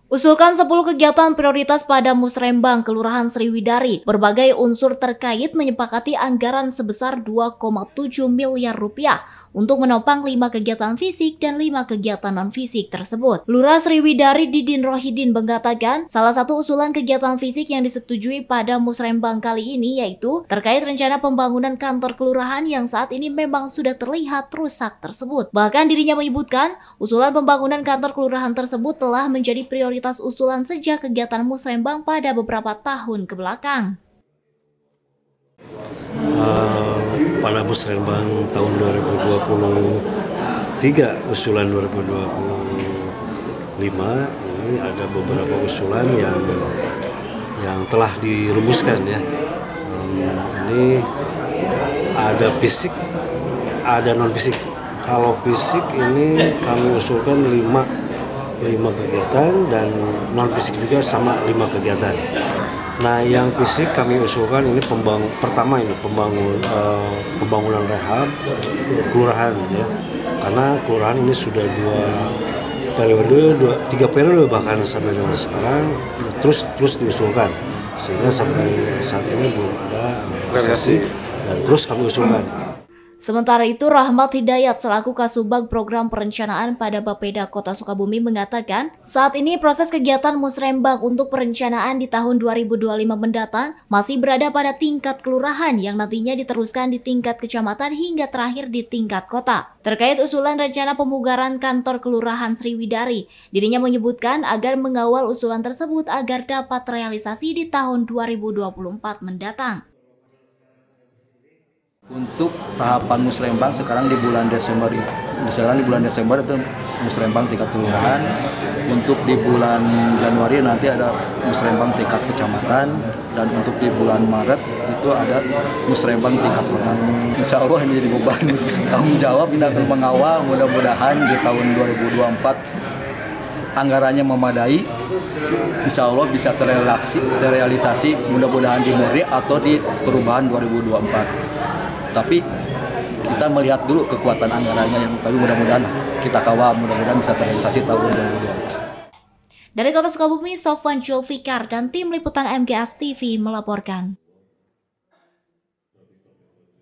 Usulkan 10 kegiatan prioritas pada Musrembang, Kelurahan Sriwidari. Berbagai unsur terkait menyepakati anggaran sebesar 2,7 miliar rupiah untuk menopang 5 kegiatan fisik dan 5 kegiatan non-fisik tersebut. Lurah Sriwidari Didin Rohidin mengatakan salah satu usulan kegiatan fisik yang disetujui pada Musrembang kali ini yaitu terkait rencana pembangunan kantor kelurahan yang saat ini memang sudah terlihat rusak tersebut. Bahkan dirinya menyebutkan usulan pembangunan kantor kelurahan tersebut telah menjadi prioritas usulan sejak kegiatan Musrembang pada beberapa tahun ke belakang. Pada Musrembang tahun 2023, usulan 2025 ini ada beberapa usulan yang telah dirumuskan ya. Ini ada fisik, ada non fisik. Kalau fisik ini kami usulkan 5 kegiatan dan non fisik juga sama 5 kegiatan. Nah, yang fisik kami usulkan ini pembangunan rehab kelurahan ya, karena kelurahan ini sudah 3 periode bahkan sampai dengan sekarang terus diusulkan sehingga sampai saat ini belum ada realisasi dan terus kami usulkan. Sementara itu, Rahmat Hidayat selaku Kasubag Program Perencanaan pada Bapeda Kota Sukabumi mengatakan, saat ini proses kegiatan Musrembang untuk perencanaan di tahun 2025 mendatang masih berada pada tingkat kelurahan yang nantinya diteruskan di tingkat kecamatan hingga terakhir di tingkat kota. Terkait usulan rencana pemugaran kantor Kelurahan Sriwidari, dirinya menyebutkan agar mengawal usulan tersebut agar dapat terrealisasi di tahun 2024 mendatang. Untuk tahapan Musrembang sekarang di bulan Desember itu Musrembang tingkat kelurahan. Untuk di bulan Januari nanti ada Musrembang tingkat kecamatan, dan untuk di bulan Maret itu ada Musrembang tingkat kota. Insya Allah ini jadi beban tanggung jawab, ini akan mengawal, mudah-mudahan di tahun 2024 anggarannya memadai, insya Allah bisa terrealisasi, mudah-mudahan di Muri atau di perubahan 2024. Tapi kita melihat dulu kekuatan anggarannya, tapi mudah-mudahan kita kawal, mudah-mudahan bisa terrealisasi tahun 2024. Dari Kota Sukabumi, Sofwan Julfikar dan tim liputan MGS TV melaporkan.